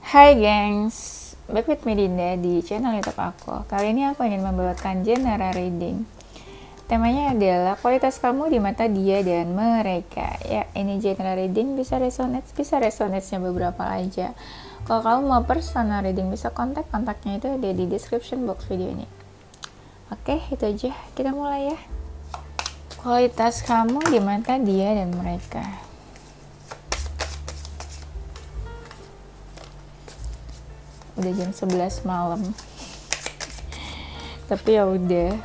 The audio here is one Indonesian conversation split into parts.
Hai gengs, back with me Dinda di channel YouTube aku. Kali ini aku ingin membawakan genre reading. Temanya adalah kualitas kamu di mata dia dan mereka. Ya, ini genre reading bisa resonate-nya beberapa aja. Kalau kamu mau personal reading bisa kontaknya itu ada di description box video ini. Oke, itu aja. Kita mulai ya. Kualitas kamu di mata dia dan mereka. Udah jam 11 malam. Tapi ya udah.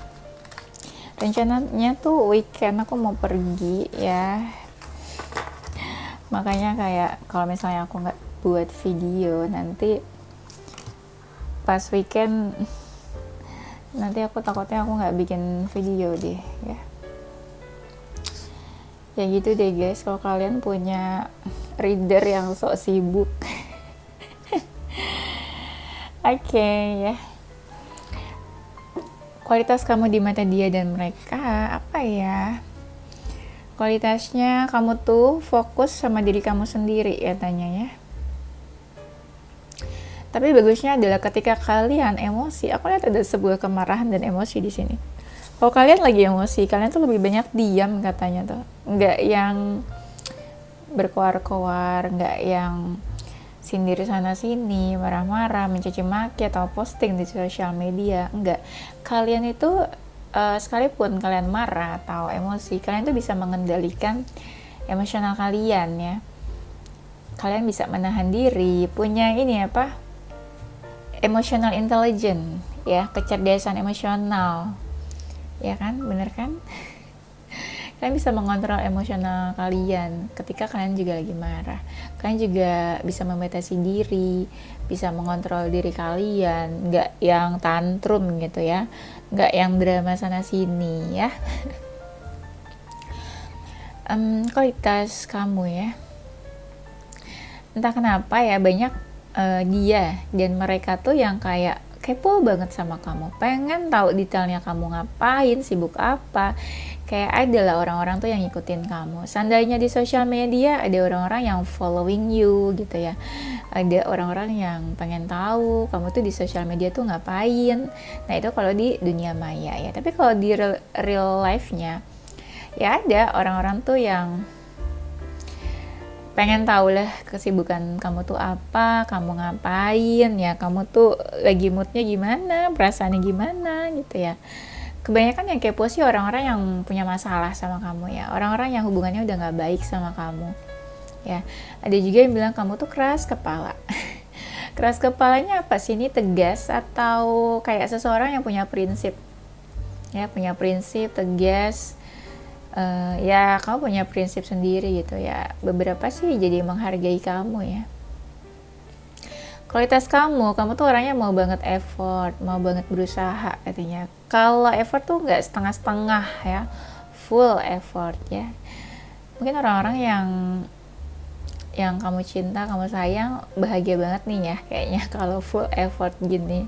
Rencananya tuh weekend aku mau pergi ya. Makanya kayak kalau misalnya aku nggak buat video nanti pas weekend nanti aku takutnya aku nggak bikin video deh ya. Ya gitu deh guys, kalau kalian punya reader yang sok sibuk. Oke, ya. Kualitas kamu di mata dia dan mereka apa ya? Kualitasnya kamu tuh fokus sama diri kamu sendiri katanya ya. Tapi bagusnya adalah ketika kalian emosi, aku lihat ada sebuah kemarahan dan emosi di sini. Kalau kalian lagi emosi, kalian tuh lebih banyak diam katanya tuh. Nggak yang berkoar-koar, nggak yang sindir sana sini, marah-marah, mencaci maki atau posting di sosial media. Enggak. Kalian itu sekalipun kalian marah atau emosi, kalian tuh bisa mengendalikan emosional kalian ya. Kalian bisa menahan diri, punya ini apa? Emotional intelligence ya, kecerdasan emosional. Ya kan? Bener kan? Kalian bisa mengontrol emosional kalian ketika kalian juga lagi marah. Kalian juga bisa membatasi diri, bisa mengontrol diri kalian, nggak yang tantrum gitu ya, nggak yang drama sana sini ya. Kualitas kamu ya, entah kenapa ya banyak dia dan mereka tuh yang kayak kepo banget sama kamu, pengen tahu detailnya kamu ngapain, sibuk apa. Kayak ada lah orang-orang tuh yang ngikutin kamu. Seandainya di sosial media ada orang-orang yang following you gitu ya. Ada orang-orang yang pengen tahu kamu tuh di sosial media tuh ngapain. Nah itu kalau di dunia maya ya. Tapi kalau di real life-nya ya ada orang-orang tuh yang pengen tahu lah kesibukan kamu tuh apa, kamu ngapain ya, kamu tuh lagi moodnya gimana, perasaannya gimana gitu ya. Kebanyakan yang kepo sih orang-orang yang punya masalah sama kamu ya, orang-orang yang hubungannya udah gak baik sama kamu ya. Ada juga yang bilang kamu tuh keras kepala. Keras kepalanya apa sih, ini tegas atau kayak seseorang yang punya prinsip ya, punya prinsip, tegas. Ya kamu punya prinsip sendiri gitu ya. Beberapa sih jadi menghargai kamu ya. Kualitas kamu tuh orangnya mau banget effort, mau banget berusaha katanya. Kalau effort tuh nggak setengah-setengah ya, full effort ya. Mungkin orang-orang yang kamu cinta, kamu sayang bahagia banget nih ya kayaknya kalau full effort gini.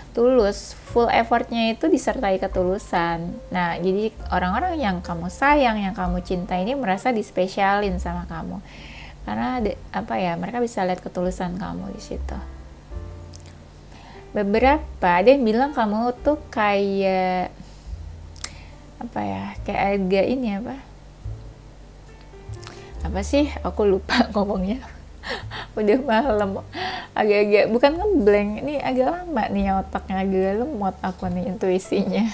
Tulus, full effortnya itu disertai ketulusan. Nah, jadi orang-orang yang kamu sayang, yang kamu cinta ini merasa dispesialin sama kamu. Karena mereka bisa lihat ketulusan kamu di situ. Beberapa ada yang bilang kamu tuh kayak kayak agak ini apa sih, aku lupa ngomongnya. Udah malam, agak-agak bukan ngeblank, ini agak lama nih otaknya, agak lemot aku nih intuisinya.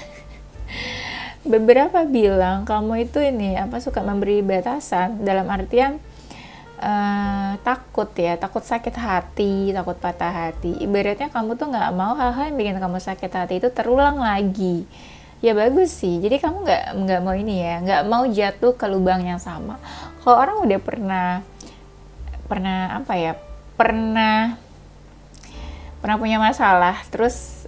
Beberapa bilang kamu itu ini suka memberi batasan dalam artian takut sakit hati, takut patah hati. Ibaratnya kamu tuh nggak mau hal-hal yang bikin kamu sakit hati itu terulang lagi. Ya bagus sih, jadi kamu nggak mau ini ya, nggak mau jatuh ke lubang yang sama. Kalau orang udah pernah punya masalah terus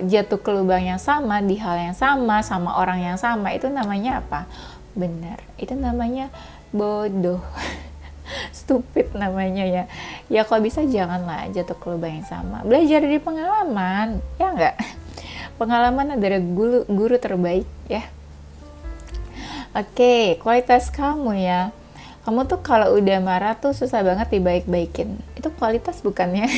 jatuh ke lubang yang sama, di hal yang sama orang yang sama, itu namanya apa? Benar, itu namanya bodoh. Stupid namanya ya. Ya kalau bisa janganlah jatuh ke lubang yang sama, belajar dari pengalaman ya enggak. Pengalaman adalah guru terbaik ya. Oke, kualitas kamu ya. Kamu tuh kalau udah marah tuh susah banget dibaik-baikin. Itu kualitas bukannya?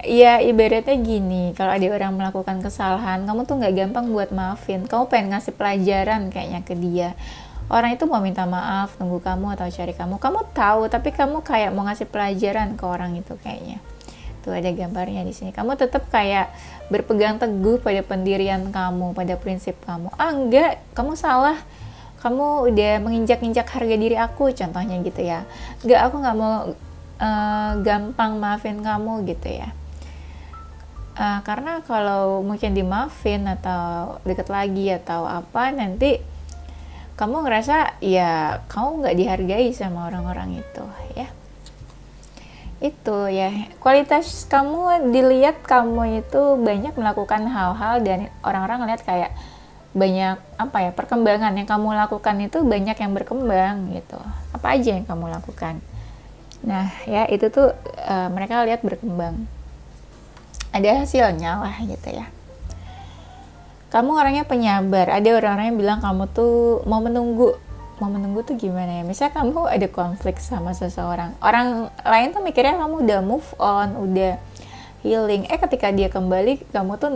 Ya ibaratnya gini, kalau ada orang melakukan kesalahan, kamu tuh nggak gampang buat maafin. Kamu pengen ngasih pelajaran kayaknya ke dia. Orang itu mau minta maaf, nunggu kamu atau cari kamu. Kamu tahu, tapi kamu kayak mau ngasih pelajaran ke orang itu kayaknya. Tuh ada gambarnya di sini. Kamu tetap kayak berpegang teguh pada pendirian kamu, pada prinsip kamu. Ah enggak, kamu salah. Kamu udah menginjak-injak harga diri aku, contohnya gitu ya. Enggak, aku nggak mau gampang maafin kamu gitu ya. Karena kalau mungkin dimaafin atau deket lagi atau apa, nanti kamu ngerasa ya kamu nggak dihargai sama orang-orang itu ya. Itu ya, kualitas kamu dilihat kamu itu banyak melakukan hal-hal dan orang-orang ngeliat kayak banyak apa ya, perkembangan yang kamu lakukan itu banyak yang berkembang gitu. Apa aja yang kamu lakukan. Nah ya itu tuh mereka lihat berkembang. Ada hasilnya lah gitu ya. Kamu orangnya penyabar. Ada orang-orang yang bilang kamu tuh mau menunggu tuh gimana ya, misalnya kamu ada konflik sama seseorang, orang lain tuh mikirnya kamu udah move on, udah healing, ketika dia kembali kamu tuh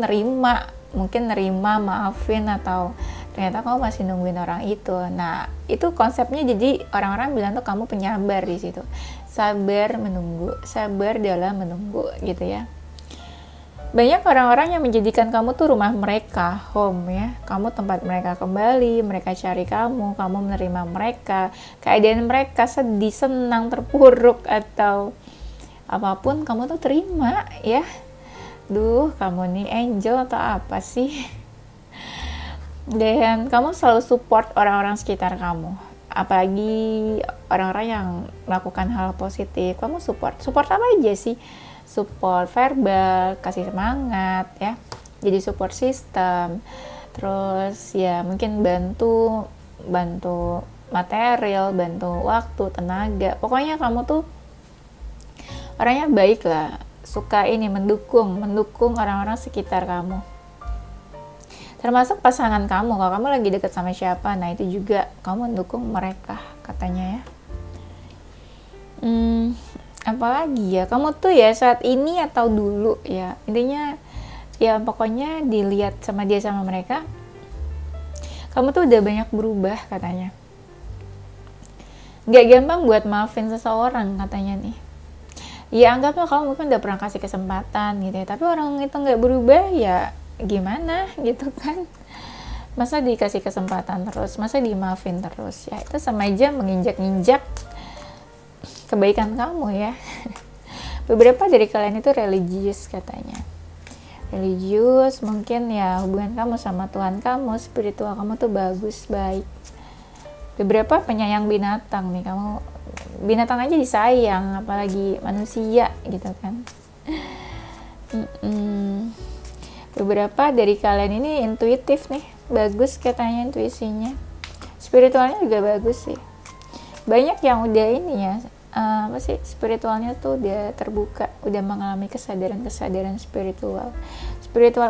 mungkin nerima, maafin, atau ternyata kamu masih nungguin orang itu. Nah itu konsepnya, jadi orang-orang bilang tuh kamu penyabar di situ, sabar menunggu, sabar dalam menunggu gitu ya. Banyak orang-orang yang menjadikan kamu tuh rumah mereka, home ya. Kamu tempat mereka kembali, mereka cari kamu menerima mereka, keadaan mereka sedih, senang, terpuruk, atau apapun kamu tuh terima ya. Duh, kamu nih angel atau apa sih? Dan kamu selalu support orang-orang sekitar kamu. Apalagi orang-orang yang melakukan hal positif, kamu support apa aja sih? Support verbal, kasih semangat ya, jadi support system, terus ya mungkin bantu material, bantu waktu, tenaga, pokoknya kamu tuh orangnya baik lah, suka mendukung orang-orang sekitar kamu, termasuk pasangan kamu. Kalau kamu lagi deket sama siapa, nah itu juga kamu mendukung mereka katanya ya. Apalagi ya, kamu tuh ya saat ini atau dulu ya, intinya ya pokoknya dilihat sama dia sama mereka, kamu tuh udah banyak berubah katanya. Gak gampang buat maafin seseorang katanya nih. Ya anggaplah kamu mungkin udah pernah kasih kesempatan gitu ya, tapi orang itu gak berubah, ya gimana gitu kan. Masa dikasih kesempatan terus, masa dimaafin terus, ya itu sama aja menginjak-injak kebaikan kamu ya. Beberapa dari kalian itu religius katanya. Religius, mungkin ya hubungan kamu sama Tuhan kamu, spiritual kamu tuh bagus, baik. Beberapa penyayang binatang nih, kamu binatang aja disayang, apalagi manusia gitu kan. Beberapa dari kalian ini intuitif nih, bagus katanya intuisinya. Spiritualnya juga bagus sih. Banyak yang udah ini ya, spiritualnya tuh udah terbuka, udah mengalami kesadaran spiritual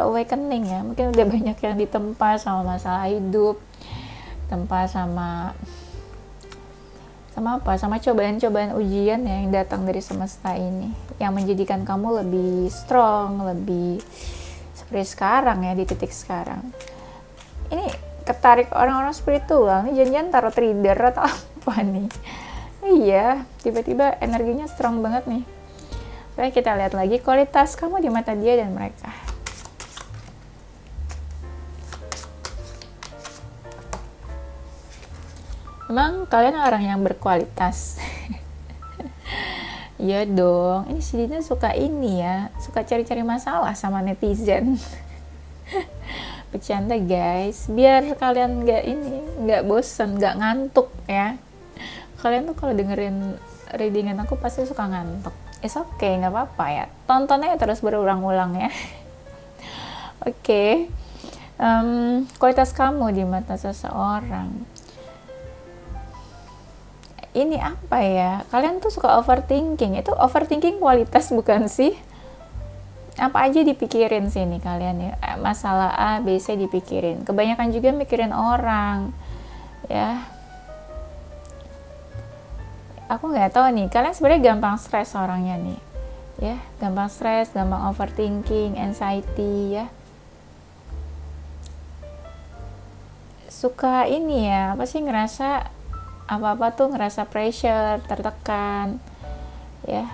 awakening ya. Mungkin udah banyak yang ditempa sama masalah hidup, tempa sama cobaan-cobaan ujian ya, yang datang dari semesta ini, yang menjadikan kamu lebih strong, lebih seperti sekarang ya, di titik sekarang ini. Ketarik orang-orang spiritual nih, jangan-jangan tarot reader atau apa nih. Iya, tiba-tiba energinya strong banget nih. Oke, kita lihat lagi kualitas kamu di mata dia dan mereka. Memang kalian orang yang berkualitas. Iya dong, ini si Dina suka suka cari-cari masalah sama netizen. Bercanda guys, biar kalian nggak bosan, nggak ngantuk ya. Kalian tuh kalau dengerin readingan aku pasti suka ngantuk. It's okay, nggak apa-apa ya. Tontonnya terus berulang-ulang ya. Oke. Kualitas kamu di mata seseorang. Ini apa ya? Kalian tuh suka overthinking. Itu overthinking kualitas bukan sih? Apa aja dipikirin sini kalian ya. Masalah A, B, C dipikirin. Kebanyakan juga mikirin orang. Ya. aku nggak tahu nih, kalian sebenarnya gampang stres orangnya nih, ya, gampang stres, gampang overthinking, anxiety, ya, suka ini ya, apa sih, ngerasa apa-apa tuh ngerasa pressure, tertekan, ya.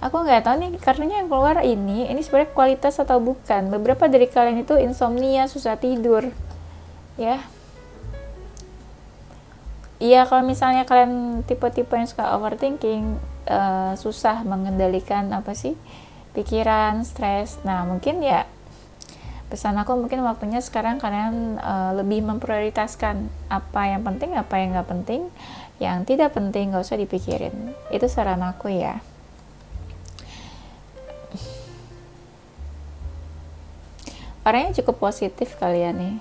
Aku nggak tahu nih kartunya yang keluar ini sebenarnya kualitas atau bukan. Beberapa dari kalian itu insomnia, susah tidur, ya. Iya, kalau misalnya kalian tipe-tipe yang suka overthinking, susah mengendalikan apa sih pikiran, stres. Nah, mungkin ya pesan aku mungkin waktunya sekarang kalian lebih memprioritaskan apa yang penting, apa yang nggak penting, yang tidak penting nggak usah dipikirin. Itu saran aku ya. Orangnya cukup positif kalian nih,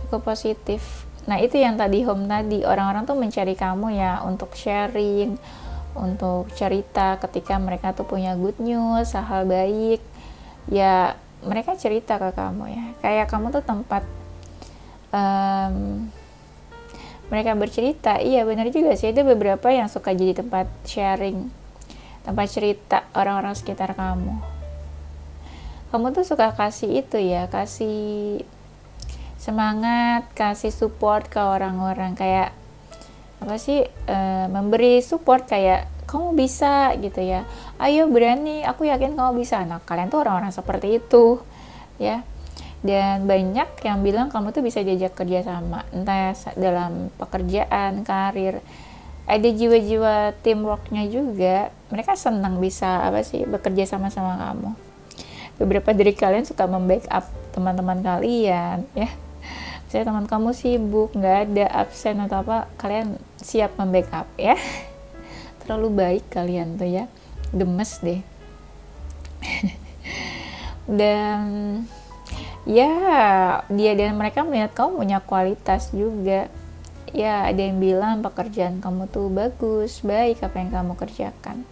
cukup positif. Nah, itu yang tadi home tadi, orang-orang tuh mencari kamu ya untuk sharing, untuk cerita ketika mereka tuh punya good news, hal baik, ya mereka cerita ke kamu ya. Kayak kamu tuh tempat mereka bercerita. Iya, benar juga sih, itu beberapa yang suka jadi tempat sharing, tempat cerita orang-orang sekitar kamu. Kamu tuh suka kasih itu ya, kasih semangat, kasih support ke orang-orang, kayak apa sih, memberi support kayak kamu bisa gitu ya, ayo berani, aku yakin kamu bisa. Nah, kalian tuh orang-orang seperti itu ya, dan banyak yang bilang kamu tuh bisa diajak kerja sama, entah dalam pekerjaan, karir, ada jiwa-jiwa teamworknya juga, mereka senang bisa apa sih bekerja sama-sama kamu. Beberapa dari kalian suka membackup teman-teman kalian ya. Misalnya teman kamu sibuk, nggak ada absen atau apa, kalian siap membackup ya. Terlalu baik kalian tuh ya, gemes deh. Dan ya, dia dan mereka melihat kamu punya kualitas juga. Ya, ada yang bilang pekerjaan kamu tuh bagus, baik apa yang kamu kerjakan.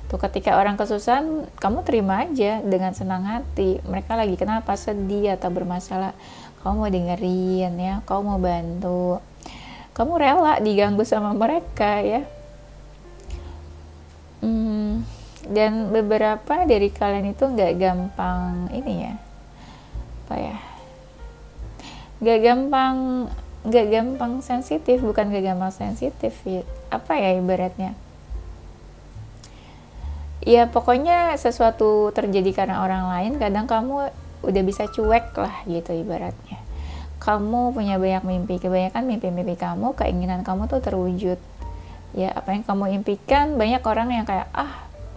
Tuh, ketika orang kesusahan, kamu terima aja dengan senang hati. Mereka lagi kenapa, sedih atau bermasalah, kamu mau dengerin ya, kamu mau bantu, kamu rela diganggu sama mereka ya. Dan beberapa dari kalian itu nggak gampang ini ya, apa ya, nggak gampang sensitif, bukan nggak gampang sensitif ya, apa ya ibaratnya, ya pokoknya sesuatu terjadi karena orang lain, kadang kamu udah bisa cuek lah gitu ibaratnya. Kamu punya banyak mimpi, kebanyakan mimpi-mimpi kamu, keinginan kamu tuh terwujud ya. Apa yang kamu impikan, banyak orang yang kayak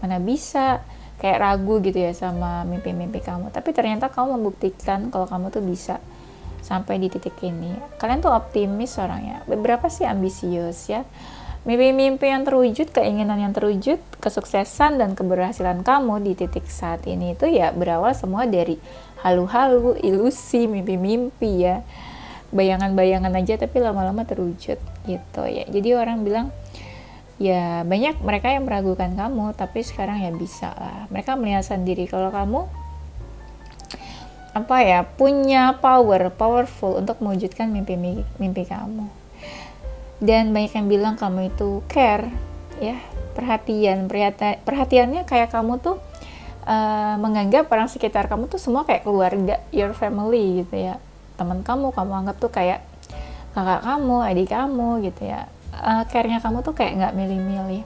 mana bisa, kayak ragu gitu ya sama mimpi-mimpi kamu, tapi ternyata kamu membuktikan kalau kamu tuh bisa sampai di titik ini. Kalian tuh optimis orangnya, beberapa sih ambisius ya. Mimpi-mimpi yang terwujud, keinginan yang terwujud, kesuksesan dan keberhasilan kamu di titik saat ini itu ya berawal semua dari halu-halu, ilusi, mimpi-mimpi ya, bayangan-bayangan aja tapi lama-lama terwujud gitu ya. Jadi orang bilang ya banyak mereka yang meragukan kamu, tapi sekarang ya bisa lah. Mereka melihat sendiri kalau kamu apa ya, punya powerful untuk mewujudkan mimpi kamu. Dan banyak yang bilang kamu itu care ya, perhatiannya kayak kamu tuh menganggap orang sekitar kamu tuh semua kayak keluarga, your family gitu ya. Teman kamu anggap tuh kayak kakak kamu, adik kamu gitu ya. Care-nya kamu tuh kayak nggak milih-milih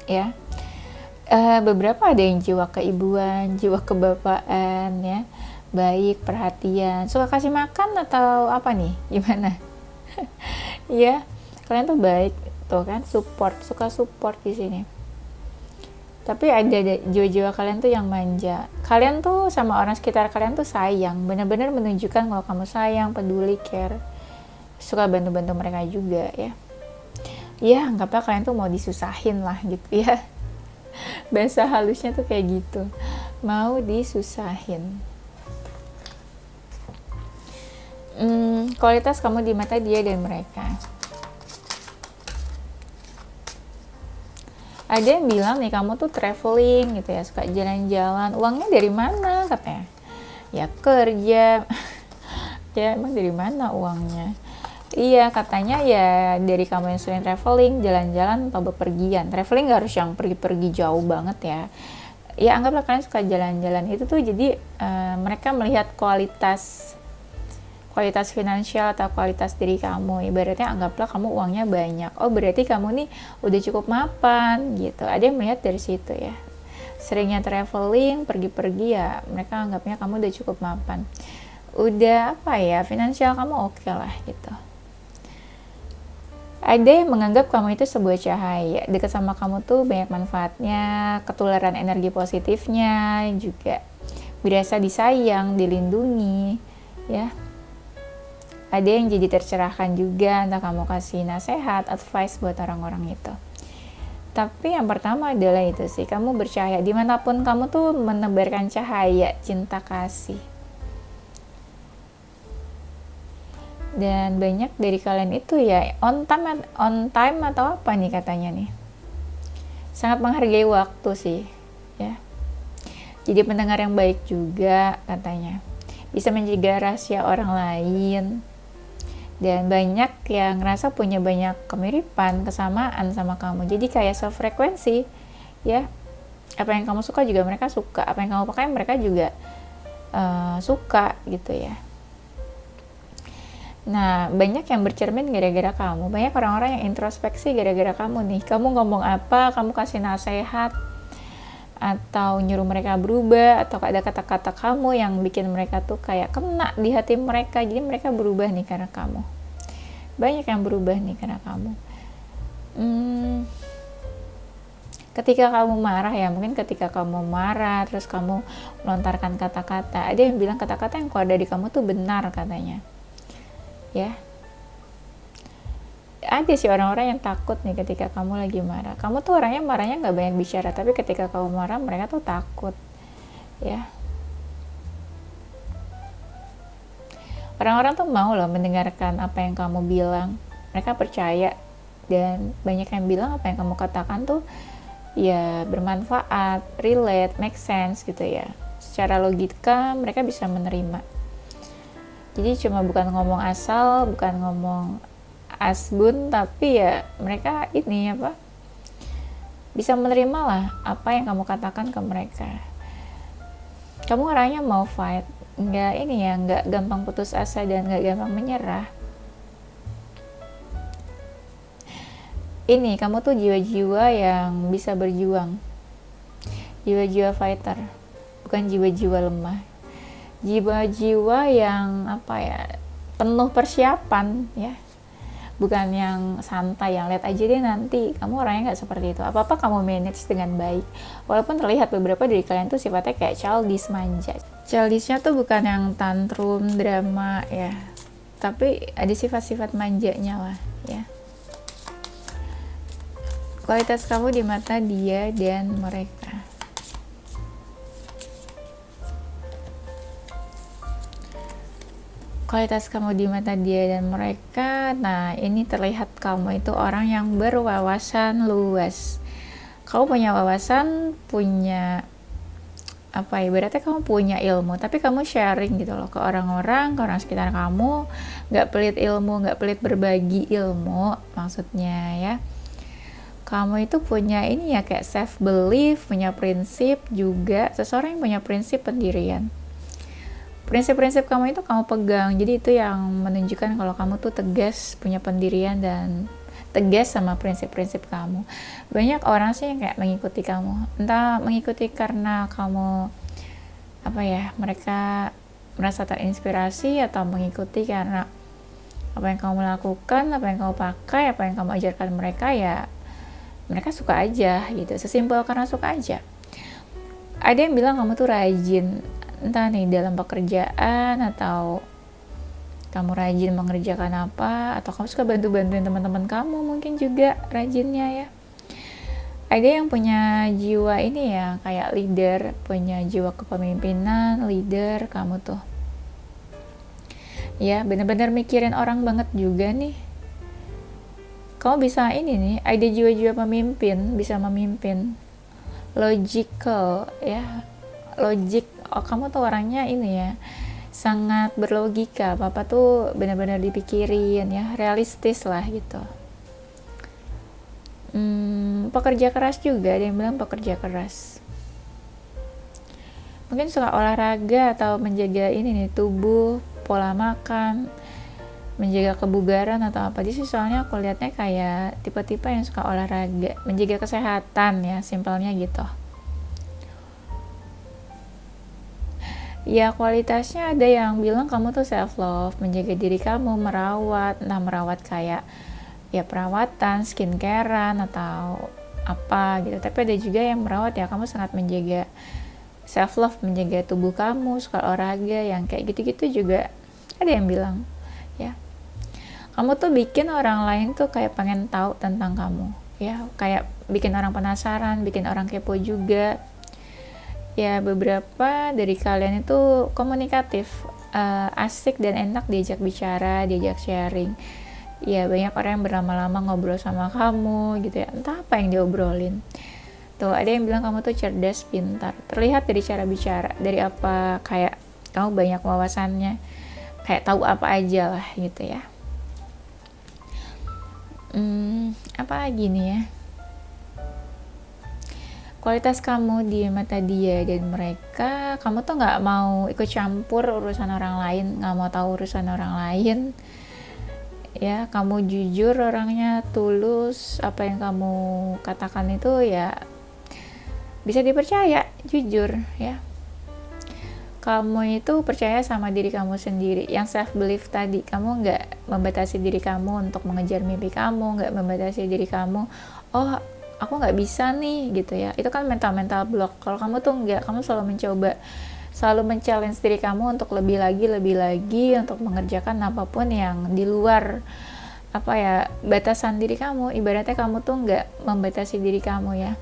ya. Beberapa ada yang jiwa keibuan, jiwa kebapaan ya, baik, perhatian, suka kasih makan atau apa nih, gimana? Ya, kalian tuh baik tuh kan, suka support di sini. Tapi ada jiwa-jiwa kalian tuh yang manja. Kalian tuh sama orang sekitar kalian tuh sayang, benar-benar menunjukkan kalau kamu sayang, peduli, care. Suka bantu-bantu mereka juga ya. Ya, anggaplah kalian tuh mau disusahin lah gitu ya. Bahasa halusnya tuh kayak gitu, mau disusahin. Kualitas kamu di mata dia dan mereka. Ada yang bilang nih kamu tuh traveling gitu ya, suka jalan-jalan. Uangnya dari mana katanya? Ya kerja. Ya emang dari mana uangnya? Iya, katanya ya dari kamu yang sering traveling, jalan-jalan atau bepergian. Traveling gak harus yang pergi-pergi jauh banget ya. Ya anggaplah kalian suka jalan-jalan itu tuh, jadi mereka melihat kualitas kualitas finansial atau kualitas diri kamu. Ibaratnya anggaplah kamu uangnya banyak. Oh, berarti kamu nih udah cukup mapan gitu. Ada yang melihat dari situ ya. Seringnya traveling, pergi-pergi ya, mereka anggapnya kamu udah cukup mapan. Udah apa ya, finansial kamu oke lah gitu. Ada yang menganggap kamu itu sebuah cahaya, dekat sama kamu tuh banyak manfaatnya, ketularan energi positifnya juga, berasa disayang, dilindungi, ya. Ada yang jadi tercerahkan juga, entah kamu kasih nasihat, advice buat orang-orang itu. Tapi yang pertama adalah itu sih, kamu bercahaya, dimanapun kamu tuh menebarkan cahaya, cinta kasih. Dan banyak dari kalian itu ya on time atau apa nih katanya nih, sangat menghargai waktu sih ya, jadi pendengar yang baik juga katanya, bisa menjaga rahasia orang lain, dan banyak yang ngerasa punya banyak kemiripan, kesamaan sama kamu, jadi kayak sefrekuensi ya. Apa yang kamu suka juga mereka suka, apa yang kamu pakai mereka juga suka gitu ya. Nah, banyak yang bercermin gara-gara kamu. Banyak orang-orang yang introspeksi gara-gara kamu nih. Kamu ngomong apa, kamu kasih nasihat, atau nyuruh mereka berubah, atau ada kata-kata kamu yang bikin mereka tuh kayak kena di hati mereka. Jadi mereka berubah nih karena kamu. Banyak yang berubah nih karena kamu. Ketika kamu marah ya, mungkin ketika kamu marah, terus kamu melontarkan kata-kata. Ada yang bilang kata-kata yang keluar dari kamu tuh benar katanya. Ya, ada sih orang-orang yang takut nih ketika kamu lagi marah. Kamu tuh orangnya marahnya nggak banyak bicara, tapi ketika kamu marah mereka tuh takut ya. Orang-orang tuh mau loh mendengarkan apa yang kamu bilang, mereka percaya, dan banyak yang bilang apa yang kamu katakan tuh ya bermanfaat, relate, make sense gitu ya. Secara logika mereka bisa menerima. Jadi cuma bukan ngomong asal, bukan ngomong asbun, tapi ya mereka ini apa, bisa menerima lah apa yang kamu katakan ke mereka. Kamu orangnya mau fight, nggak ini ya, nggak gampang putus asa dan nggak gampang menyerah. Ini kamu tuh jiwa-jiwa yang bisa berjuang, jiwa-jiwa fighter, bukan jiwa-jiwa lemah. Jiwa-jiwa yang apa ya, penuh persiapan ya, bukan yang santai yang lihat aja deh nanti. Kamu orangnya nggak seperti itu, apa-apa kamu manage dengan baik, walaupun terlihat beberapa dari kalian tuh sifatnya kayak childish, manja. Childishnya tuh bukan yang tantrum, drama ya, tapi ada sifat-sifat manjanya lah ya. Kualitas kamu di mata dia dan mereka. Kualitas kamu di mata dia dan mereka, nah ini terlihat kamu itu orang yang berwawasan luas. Kamu punya wawasan, punya apa ya, berarti kamu punya ilmu, tapi kamu sharing gitu loh ke orang-orang, ke orang sekitar kamu, gak pelit ilmu, gak pelit berbagi ilmu maksudnya ya. Kamu itu punya ini ya, kayak self belief, punya prinsip juga, seseorang yang punya prinsip pendirian. Prinsip-prinsip kamu itu kamu pegang, jadi itu yang menunjukkan kalau kamu tuh tegas, punya pendirian dan tegas sama prinsip-prinsip kamu. Banyak orang sih yang kayak mengikuti kamu, entah mengikuti karena kamu apa ya, mereka merasa terinspirasi, atau mengikuti karena apa yang kamu lakukan, apa yang kamu pakai, apa yang kamu ajarkan mereka, ya mereka suka aja gitu, sesimpel karena suka aja. Ada yang bilang kamu tuh rajin, entah nih dalam pekerjaan, atau kamu rajin mengerjakan apa, atau kamu suka bantu-bantuin teman-teman kamu, mungkin juga rajinnya ya. Ada yang punya jiwa ini ya, kayak leader, punya jiwa kepemimpinan, leader kamu tuh ya, bener-bener mikirin orang banget juga nih. Kamu bisa ini nih, ada jiwa-jiwa pemimpin, bisa memimpin, logical ya, logik. Oh, kamu tuh orangnya ini ya, sangat berlogika, apa-apa tuh benar-benar dipikirin ya, realistis lah gitu. Pekerja keras juga, ada yang bilang pekerja keras. Mungkin suka olahraga atau menjaga ini nih, tubuh, pola makan, menjaga kebugaran atau apa. Jadi soalnya aku lihatnya kayak tipe-tipe yang suka olahraga, menjaga kesehatan ya, simpelnya gitu. Ya kualitasnya ada yang bilang kamu tuh self love, menjaga diri kamu, merawat, nah merawat kayak ya perawatan, skincarean atau apa gitu. Tapi ada juga yang merawat ya kamu sangat menjaga self love, menjaga tubuh kamu, suka olahraga, yang kayak gitu-gitu juga ada yang bilang ya. Kamu tuh bikin orang lain tuh kayak pengen tahu tentang kamu ya, kayak bikin orang penasaran, bikin orang kepo juga. Ya beberapa dari kalian itu komunikatif, asik dan enak diajak bicara, diajak sharing. Ya banyak orang yang berlama-lama ngobrol sama kamu gitu ya, entah apa yang diobrolin. Tuh ada yang bilang kamu tuh cerdas, pintar, terlihat dari cara bicara, dari apa, kayak kamu banyak wawasannya, kayak tahu apa aja lah gitu ya. Apa lagi nih ya, kualitas kamu di mata dia dan mereka, kamu tuh nggak mau ikut campur urusan orang lain, nggak mau tahu urusan orang lain ya. Kamu jujur orangnya, tulus, apa yang kamu katakan itu ya bisa dipercaya, jujur ya. Kamu itu percaya sama diri kamu sendiri, yang self belief tadi. Kamu nggak membatasi diri kamu untuk mengejar mimpi kamu, nggak membatasi diri kamu, oh aku nggak bisa nih gitu ya. Itu kan mental block. Kalau kamu tuh nggak, kamu selalu mencoba, selalu men-challenge diri kamu untuk lebih lagi untuk mengerjakan apapun yang di luar apa ya, batasan diri kamu. Ibaratnya kamu tuh nggak membatasi diri kamu ya.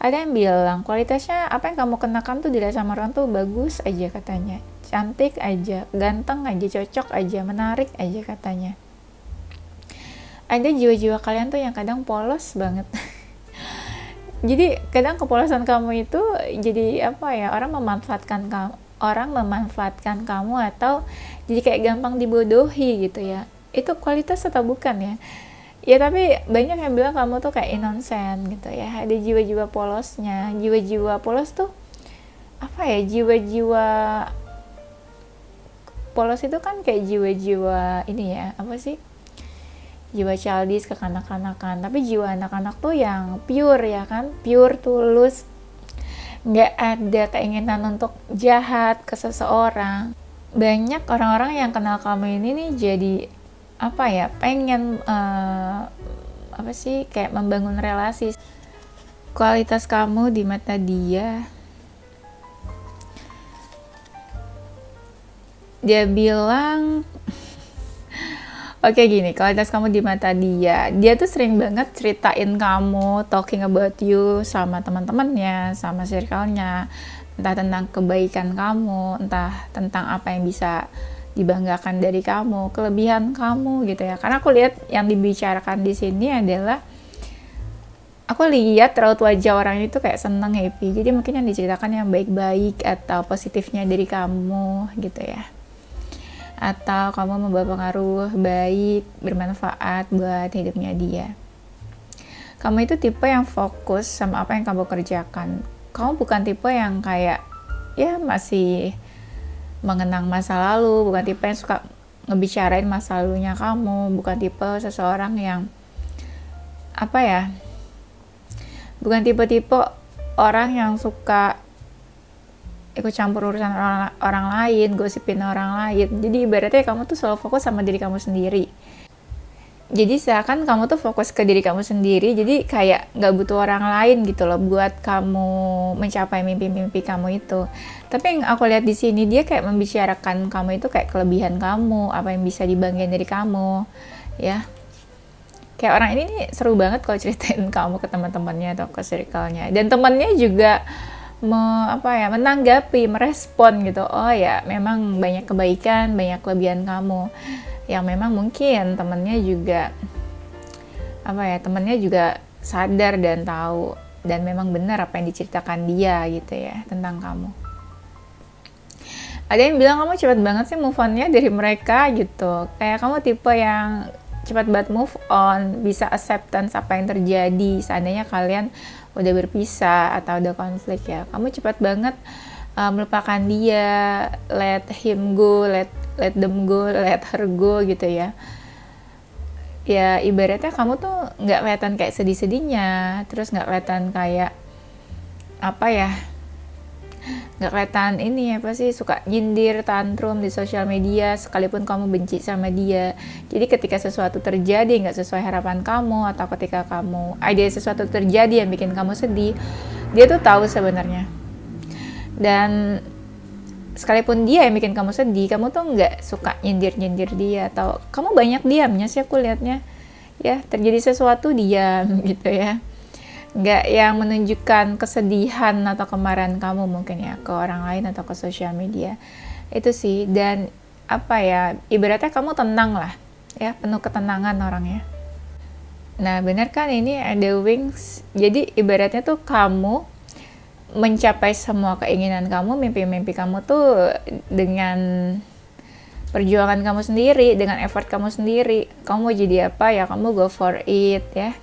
Ada yang bilang kualitasnya apa yang kamu kenakan tuh dilihat sama orang tuh bagus aja katanya, cantik aja, ganteng aja, cocok aja, menarik aja katanya. Ada jiwa-jiwa kalian tuh yang kadang polos banget. Jadi kadang kepolosan kamu itu jadi apa ya, orang memanfaatkan kamu atau jadi kayak gampang dibodohi gitu ya. Itu kualitas atau bukan ya? Ya tapi banyak yang bilang kamu tuh kayak innocent gitu ya. Ada jiwa-jiwa polosnya. Jiwa-jiwa polos tuh apa ya, jiwa-jiwa polos itu kan kayak jiwa-jiwa ini ya, apa sih, jiwa childish, kekanak-kanakan. Tapi jiwa anak-anak tuh yang pure ya kan, pure, tulus, nggak ada keinginan untuk jahat ke seseorang. Banyak orang-orang yang kenal kamu ini nih jadi apa ya, pengen apa sih, kayak membangun relasi. Kualitas kamu di mata dia bilang oke gini, kualitas kamu di mata dia tuh sering banget ceritain kamu, talking about you sama teman-temannya, sama circle-nya, entah tentang kebaikan kamu, entah tentang apa yang bisa dibanggakan dari kamu, kelebihan kamu gitu ya. Karena aku lihat yang dibicarakan di sini adalah, aku lihat raut wajah orang itu kayak senang, happy. Jadi mungkin yang diceritakan yang baik-baik atau positifnya dari kamu gitu ya. Atau kamu membawa pengaruh baik, bermanfaat buat hidupnya dia. Kamu itu tipe yang fokus sama apa yang kamu kerjakan. Kamu bukan tipe yang kayak ya masih mengenang masa lalu, bukan tipe yang suka ngebicarain masa lalunya kamu, bukan tipe seseorang yang apa ya, bukan tipe-tipe orang yang suka ikut campur urusan orang lain, gosipin orang lain. Jadi ibaratnya kamu tuh selalu fokus sama diri kamu sendiri. Jadi seakan kamu tuh fokus ke diri kamu sendiri, jadi kayak gak butuh orang lain gitu loh buat kamu mencapai mimpi-mimpi kamu itu. Tapi yang aku lihat di sini, dia kayak membicarakan kamu itu kayak kelebihan kamu, apa yang bisa dibanggain dari kamu ya. Kayak orang ini nih seru banget kalau ceritain kamu ke teman-temannya atau ke circle-nya, dan temannya juga menanggapi, merespon gitu. Oh ya, memang banyak kebaikan, banyak kelebihan kamu yang memang mungkin temennya juga sadar dan tahu dan memang benar apa yang diceritakan dia gitu ya tentang kamu. Ada yang bilang kamu cepat banget sih move on-nya dari mereka gitu. Kayak kamu tipe yang cepat banget move on, bisa acceptance apa yang terjadi seandainya kalian udah berpisah atau udah konflik ya. Kamu cepat banget melupakan dia, let him go, let them go, let her go gitu ya. Ya ibaratnya kamu tuh nggak kelihatan kayak sedih-sedihnya, terus nggak kelihatan kayak apa ya, nggak kelihatan ini apa sih suka nyindir tantrum di sosial media sekalipun kamu benci sama dia. Jadi ketika sesuatu terjadi nggak sesuai harapan kamu atau ketika kamu ada sesuatu terjadi yang bikin kamu sedih, dia tuh tahu sebenarnya. Dan sekalipun dia yang bikin kamu sedih, kamu tuh nggak suka nyindir dia, atau kamu banyak diamnya sih aku liatnya ya, terjadi sesuatu diam gitu ya, nggak yang menunjukkan kesedihan atau kemarahan kamu mungkin ya ke orang lain atau ke sosial media itu sih. Dan apa ya, ibaratnya kamu tenang lah ya, penuh ketenangan orangnya. Nah benar kan, ini ada wings, jadi ibaratnya tuh kamu mencapai semua keinginan kamu, mimpi-mimpi kamu tuh dengan perjuangan kamu sendiri, dengan effort kamu sendiri. Kamu mau jadi apa ya, kamu go for it ya.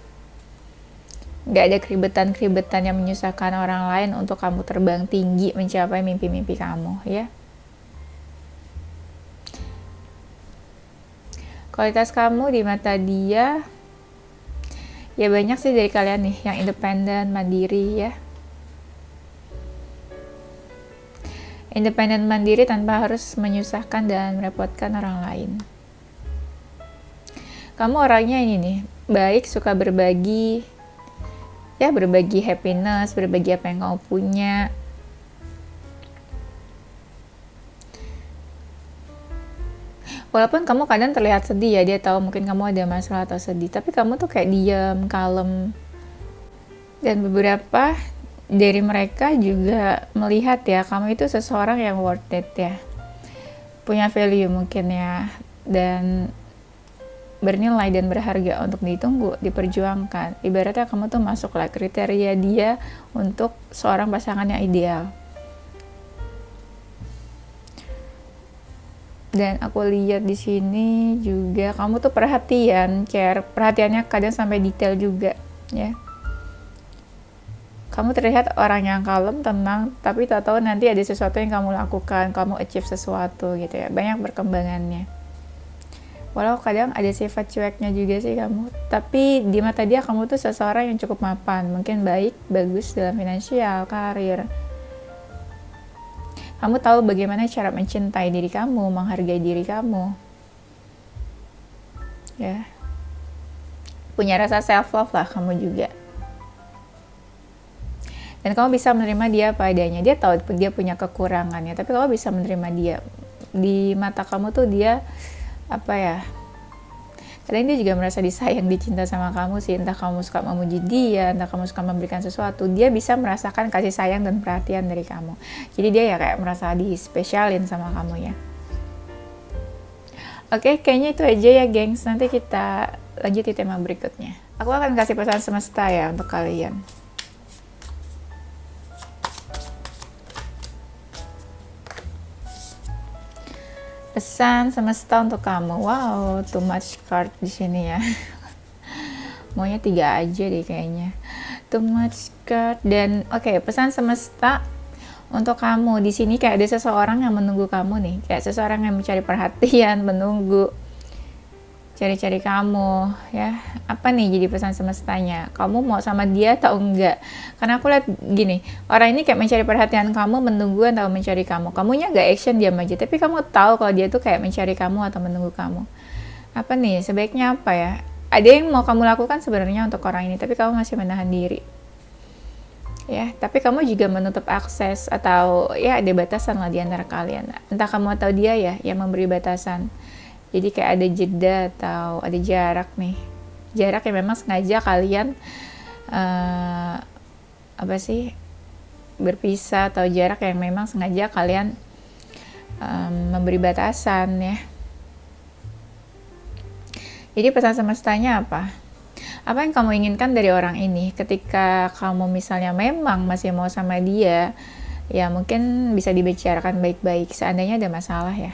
Nggak ada keribetan-keribetan yang menyusahkan orang lain untuk kamu terbang tinggi mencapai mimpi-mimpi kamu ya. Kualitas kamu di mata dia ya banyak sih dari kalian nih yang independen, mandiri ya. Independen mandiri tanpa harus menyusahkan dan merepotkan orang lain. Kamu orangnya ini nih, baik, suka berbagi, ya berbagi happiness, berbagi apa yang kamu punya. Walaupun kamu kadang terlihat sedih ya, dia tahu mungkin kamu ada masalah atau sedih, tapi kamu tuh kayak diam, kalem. Dan beberapa dari mereka juga melihat ya, kamu itu seseorang yang worth it ya, punya value mungkin ya, dan bernilai dan berharga untuk ditunggu, diperjuangkan. Ibaratnya kamu tuh masuklah kriteria dia untuk seorang pasangan yang ideal. Dan aku lihat di sini juga kamu tuh perhatian, care, perhatiannya kadang sampai detail juga ya. Kamu terlihat orang yang kalem, tenang, tapi tak tahu nanti ada sesuatu yang kamu lakukan, kamu achieve sesuatu gitu ya, banyak perkembangannya. Walau kadang ada sifat cueknya juga sih kamu, tapi di mata dia kamu tuh seseorang yang cukup mapan, mungkin baik, bagus dalam finansial, karir. Kamu tahu bagaimana cara mencintai diri kamu, menghargai diri kamu. Ya. Punya rasa self love lah kamu juga. Dan kamu bisa menerima dia apa adanya. Dia tahu dia punya kekurangannya, tapi kamu bisa menerima dia. Di mata kamu tuh dia apa ya, kadang dia juga merasa disayang, dicinta sama kamu sih. Entah kamu suka memuji dia, entah kamu suka memberikan sesuatu, dia bisa merasakan kasih sayang dan perhatian dari kamu. Jadi dia ya kayak merasa dispesialin sama kamu ya. Oke, kayaknya itu aja ya gengs. Nanti kita lanjut di tema berikutnya. Aku akan kasih pesan semesta ya untuk kalian. Pesan semesta untuk kamu. Wow, too much card di sini ya. Maunya 3 aja deh kayaknya. Too much card. Dan oke, pesan semesta untuk kamu di sini kayak ada seseorang yang menunggu kamu nih, kayak seseorang yang mencari perhatian, menunggu, cari-cari kamu ya. Apa nih jadi pesan semestanya? Kamu mau sama dia atau enggak? Karena aku lihat gini, orang ini kayak mencari perhatian kamu, menunggu atau mencari kamu. Kamunya gak action, diam aja, tapi kamu tahu kalau dia tuh kayak mencari kamu atau menunggu kamu. Apa nih sebaiknya apa ya? Ada yang mau kamu lakukan sebenarnya untuk orang ini, tapi kamu masih menahan diri ya. Tapi kamu juga menutup akses, atau ya ada batasan lah di antara kalian. Entah kamu atau dia ya yang memberi batasan. Jadi kayak ada jeda atau ada jarak nih. Jarak yang memang sengaja kalian berpisah, atau jarak yang memang sengaja kalian memberi batasan ya. Jadi pesan semestanya apa? Apa yang kamu inginkan dari orang ini? Ketika kamu misalnya memang masih mau sama dia, ya mungkin bisa dibicarakan baik-baik seandainya ada masalah ya.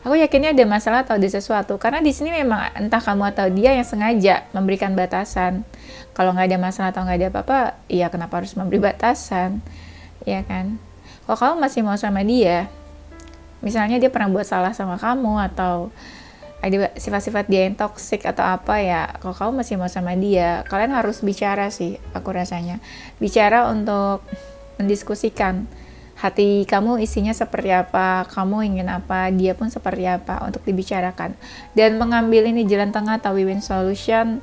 Aku yakinnya ada masalah atau ada sesuatu, karena di sini memang entah kamu atau dia yang sengaja memberikan batasan. Kalau nggak ada masalah atau nggak ada apa-apa, ya kenapa harus memberi batasan, ya kan? Kalau kamu masih mau sama dia, misalnya dia pernah buat salah sama kamu atau ada sifat-sifat dia yang toksik atau apa ya, kalau kamu masih mau sama dia, kalian harus bicara sih, aku rasanya. Bicara untuk mendiskusikan hati kamu isinya seperti apa, kamu ingin apa, dia pun seperti apa, untuk dibicarakan. Dan mengambil ini jalan tengah atau win-win solution,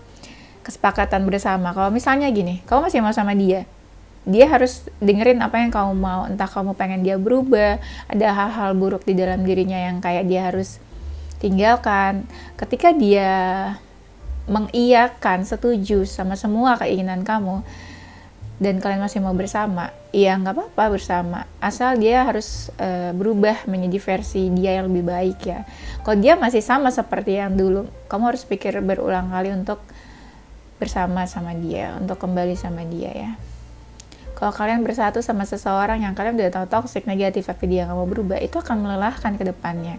kesepakatan bersama. Kalau misalnya gini, kamu masih mau sama dia harus dengerin apa yang kamu mau. Entah kamu pengen dia berubah, ada hal-hal buruk di dalam dirinya yang kayak dia harus tinggalkan. Ketika dia mengiyakan, setuju sama semua keinginan kamu, dan kalian masih mau bersama, ya nggak apa-apa bersama, asal dia harus berubah menjadi versi dia yang lebih baik ya. Kalau dia masih sama seperti yang dulu, kamu harus pikir berulang kali untuk bersama sama dia, untuk kembali sama dia ya. Kalau kalian bersatu sama seseorang yang kalian udah tahu toxic, negatif, tapi dia nggak mau berubah, itu akan melelahkan ke depannya.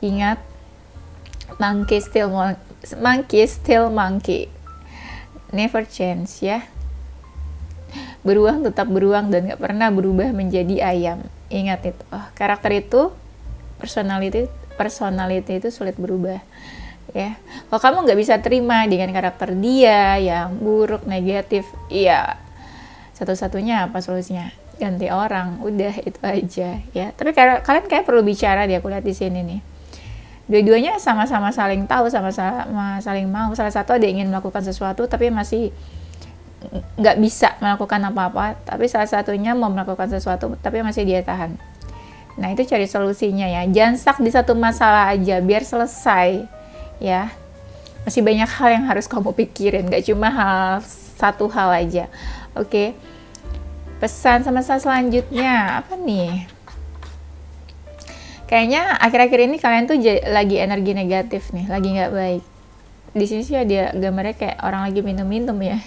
Ingat, monkey still monkey, never change ya. Beruang tetap beruang dan gak pernah berubah menjadi ayam. Ingat itu. Karakter itu, personality itu sulit berubah. Ya, kalau kamu nggak bisa terima dengan karakter dia yang buruk, negatif, ya satu-satunya apa solusinya? Ganti orang. Udah itu aja ya. Tapi kalian kayak perlu bicara deh. Aku lihat di sini nih. Dua-duanya sama-sama saling tahu, sama-sama saling mau. Salah satu ada ingin melakukan sesuatu tapi masih nggak bisa melakukan apa-apa, tapi salah satunya mau melakukan sesuatu tapi masih dia tahan. Nah itu cari solusinya ya, jangan stuck di satu masalah aja, biar selesai ya. Masih banyak hal yang harus kamu pikirin, nggak cuma satu hal aja. Oke. Pesan semesta selanjutnya apa nih? Kayaknya akhir-akhir ini kalian tuh lagi energi negatif nih, lagi nggak baik. Di sini sih ada gambarnya kayak orang lagi minum-minum ya.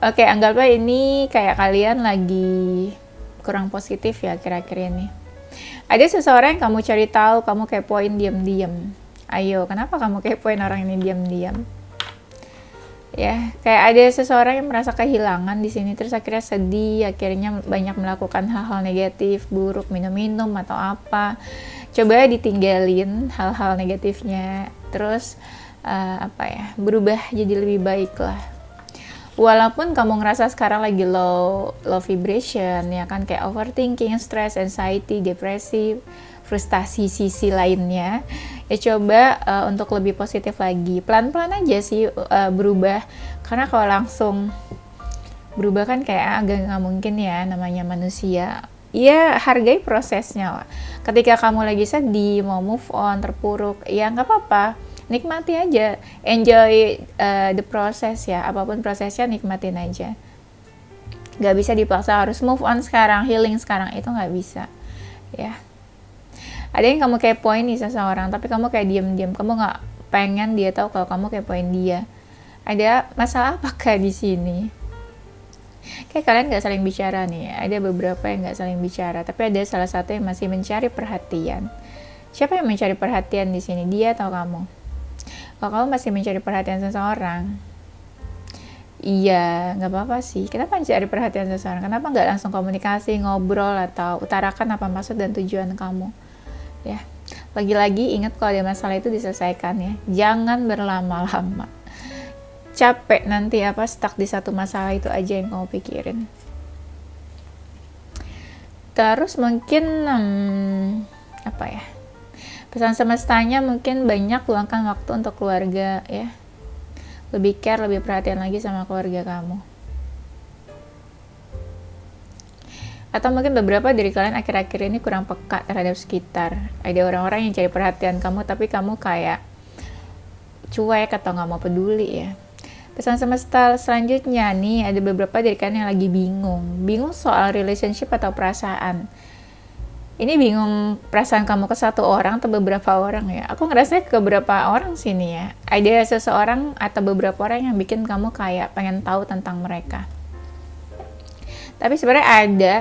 Oke, anggaplah ini kayak kalian lagi kurang positif ya akhir-akhir ini. Ada seseorang yang kamu cari tahu, kamu kepoin diam-diam. Ayo, kenapa kamu kepoin orang ini diam-diam? Ya, kayak ada seseorang yang merasa kehilangan di sini, terus akhirnya sedih, akhirnya banyak melakukan hal-hal negatif, buruk, minum-minum atau apa. Coba ditinggalin hal-hal negatifnya, terus berubah jadi lebih baik lah. Walaupun kamu ngerasa sekarang lagi low vibration ya kan, kayak overthinking, stress, anxiety, depresi, frustasi sisi lainnya, ya coba untuk lebih positif lagi. Pelan-pelan aja sih berubah, karena kalau langsung berubah kan kayak agak nggak mungkin ya, namanya manusia. Ya hargai prosesnya lah. Ketika kamu lagi sedih, mau move on, terpuruk, ya nggak apa-apa. Nikmati aja, enjoy the process ya, apapun prosesnya nikmatin aja. Gak bisa dipaksa harus move on sekarang, healing sekarang, itu gak bisa ya. Ada yang kamu kepoin nih seseorang, tapi kamu kayak diam-diam, kamu gak pengen dia tahu kalau kamu kepoin dia. Ada masalah apakah di sini? Kayak kalian gak saling bicara nih, ada beberapa yang gak saling bicara, tapi ada salah satu yang masih mencari perhatian. Siapa yang mencari perhatian di sini, dia atau kamu? Kalau kamu masih mencari perhatian seseorang, iya nggak apa-apa sih. Kenapa mencari perhatian seseorang? Kenapa nggak langsung komunikasi, ngobrol, atau utarakan apa maksud dan tujuan kamu? Ya, lagi-lagi ingat kalau ada masalah itu diselesaikan ya. Jangan berlama-lama. Capek nanti stuck di satu masalah itu aja yang kamu pikirin. Terus mungkin pesan semestanya mungkin banyak luangkan waktu untuk keluarga ya. Lebih care, lebih perhatian lagi sama keluarga kamu. Atau mungkin beberapa dari kalian akhir-akhir ini kurang peka terhadap sekitar. Ada orang-orang yang cari perhatian kamu, tapi kamu kayak cuek atau gak mau peduli ya. Pesan semesta selanjutnya nih, ada beberapa dari kalian yang lagi bingung soal relationship atau perasaan. Ini bingung perasaan kamu ke satu orang atau beberapa orang ya? Aku ngerasa ke beberapa orang sini ya. Ada seseorang atau beberapa orang yang bikin kamu kayak pengen tahu tentang mereka. Tapi sebenarnya ada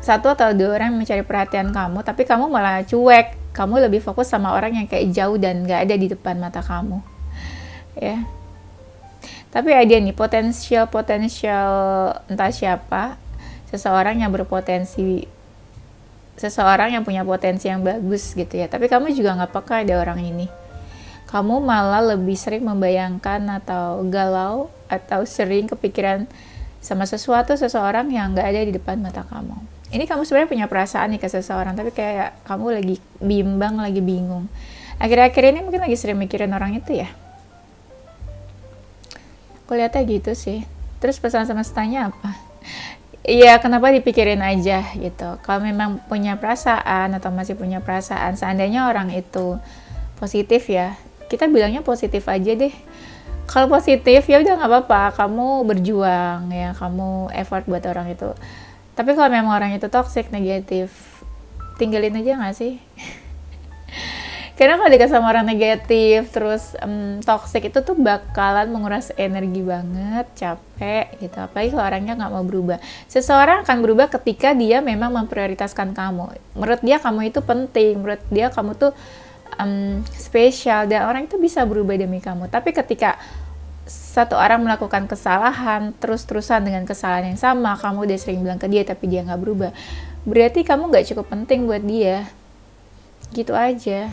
satu atau dua orang yang mencari perhatian kamu, tapi kamu malah cuek. Kamu lebih fokus sama orang yang kayak jauh dan gak ada di depan mata kamu. Ya. Tapi ada nih potensial entah siapa, seseorang yang berpotensi, seseorang yang punya potensi yang bagus gitu ya, tapi kamu juga nggak peka ada orang ini. Kamu malah lebih sering membayangkan atau galau atau sering kepikiran sama seseorang yang nggak ada di depan mata kamu. Ini kamu sebenarnya punya perasaan nih ke seseorang, tapi kayak kamu lagi bimbang, lagi bingung. Akhir-akhir ini mungkin lagi sering mikirin orang itu ya. Aku lihatnya gitu sih. Terus pesan semestanya apa? Iya, kenapa dipikirin aja gitu. Kalau memang punya perasaan atau masih punya perasaan, seandainya orang itu positif ya, kita bilangnya positif aja deh. Kalau positif ya udah nggak apa-apa, kamu berjuang ya, kamu effort buat orang itu. Tapi kalau memang orang itu toxic, negatif, tinggalin aja nggak sih? Karena kalau dekat sama orang negatif, terus toxic itu tuh bakalan menguras energi banget, capek gitu. Apalagi kalau orangnya nggak mau berubah. Seseorang akan berubah ketika dia memang memprioritaskan kamu. Menurut dia kamu itu penting, menurut dia kamu tuh spesial, dan orang itu bisa berubah demi kamu. Tapi ketika satu orang melakukan kesalahan, terus-terusan dengan kesalahan yang sama, kamu udah sering bilang ke dia tapi dia nggak berubah, berarti kamu nggak cukup penting buat dia. Gitu aja.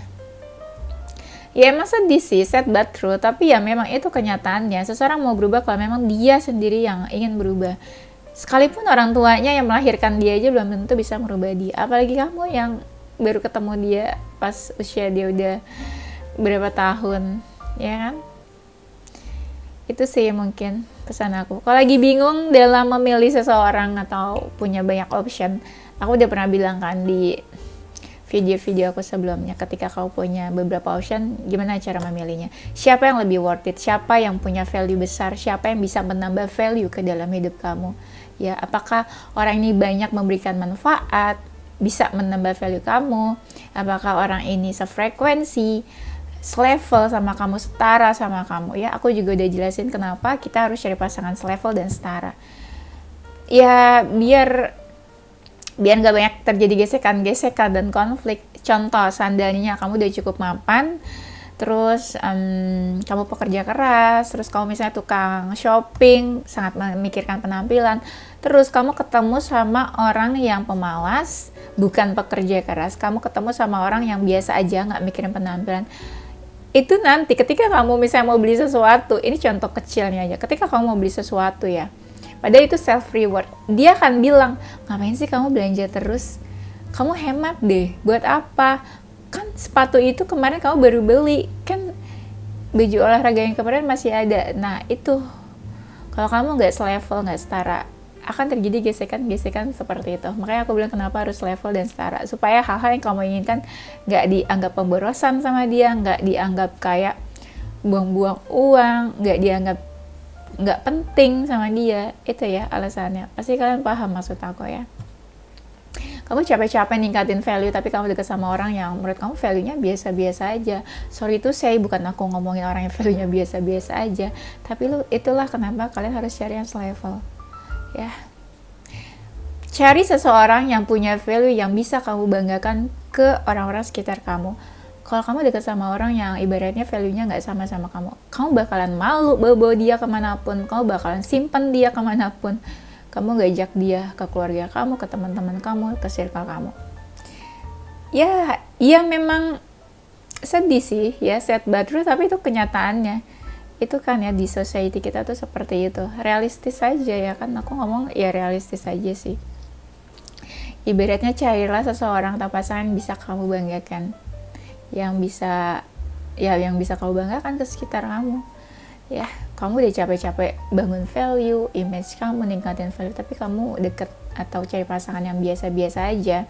Ya emang sedih sih, sad but true, tapi ya memang itu kenyataannya. Seseorang mau berubah kalau memang dia sendiri yang ingin berubah. Sekalipun orang tuanya yang melahirkan dia aja belum tentu bisa merubah dia. Apalagi kamu yang baru ketemu dia pas usia dia udah berapa tahun, ya kan? Itu sih mungkin pesan aku. Kalau lagi bingung dalam memilih seseorang atau punya banyak option, aku udah pernah bilang kan di video-video aku sebelumnya, ketika kau punya beberapa option, gimana cara memilihnya? Siapa yang lebih worth it? Siapa yang punya value besar? Siapa yang bisa menambah value ke dalam hidup kamu? Ya, apakah orang ini banyak memberikan manfaat, bisa menambah value kamu? Apakah orang ini sefrekuensi, selevel sama kamu, setara sama kamu? Ya, aku juga udah jelasin kenapa kita harus cari pasangan selevel dan setara. Ya, biar nggak banyak terjadi gesekan dan konflik. Contoh, seandainya kamu udah cukup mapan, terus kamu pekerja keras, terus kamu misalnya tukang shopping, sangat memikirkan penampilan, terus kamu ketemu sama orang yang pemalas, bukan pekerja keras, kamu ketemu sama orang yang biasa aja, nggak mikirin penampilan, itu nanti ketika kamu misalnya mau beli sesuatu, ini contoh kecilnya aja, ketika kamu mau beli sesuatu ya, padahal itu self reward, dia akan bilang, ngapain sih kamu belanja terus? Kamu hemat deh, buat apa? Kan sepatu itu kemarin kamu baru beli, kan baju olahraga yang kemarin masih ada. Nah itu, kalau kamu nggak selevel, nggak setara, akan terjadi gesekan-gesekan seperti itu. Makanya aku bilang kenapa harus level dan setara, supaya hal-hal yang kamu inginkan nggak dianggap pemborosan sama dia, nggak dianggap kayak buang-buang uang, nggak dianggap nggak penting sama dia. Itu ya alasannya, pasti kalian paham maksud aku ya. Kamu capek-capek ningkatin value, tapi kamu deket sama orang yang menurut kamu value-nya biasa-biasa aja. Sorry to say, bukan aku ngomongin orang yang value-nya biasa-biasa aja, tapi itulah kenapa kalian harus cari yang selevel ya. Cari seseorang yang punya value yang bisa kamu banggakan ke orang-orang sekitar kamu. Kalau kamu dekat sama orang yang ibaratnya value-nya nggak sama-sama kamu bakalan malu bawa dia kemanapun, kamu bakalan simpen dia kemanapun, kamu ngajak dia ke keluarga kamu, ke teman-teman kamu, ke circle kamu. Ya memang sedih sih, ya sad but true, tapi itu kenyataannya. Itu kan ya, di society kita tuh seperti itu. Realistis aja ya kan, aku ngomong ya realistis aja sih. Ibaratnya carilah seseorang atau pasangan yang bisa kamu banggakan, yang bisa kamu banggakan ke sekitar kamu. Ya, kamu udah capek-capek bangun value, image kamu, ningkatin value, tapi kamu deket atau cari pasangan yang biasa-biasa aja,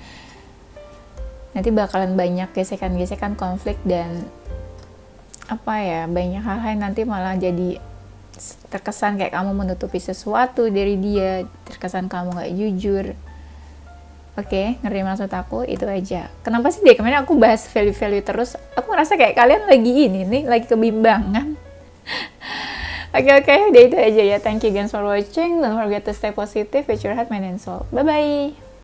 nanti bakalan banyak gesekan-gesekan, konflik, dan banyak hal-hal yang nanti malah jadi terkesan kayak kamu menutupi sesuatu dari dia, terkesan kamu gak jujur. Oke, ngerti maksud aku, itu aja. Kenapa sih dari kemarin aku bahas value-value terus? Aku ngerasa kayak kalian lagi ini nih, lagi kebimbangan. Oke, udah itu aja ya. Thank you again for watching. Don't forget to stay positive with your heart, mind, and soul. Bye-bye!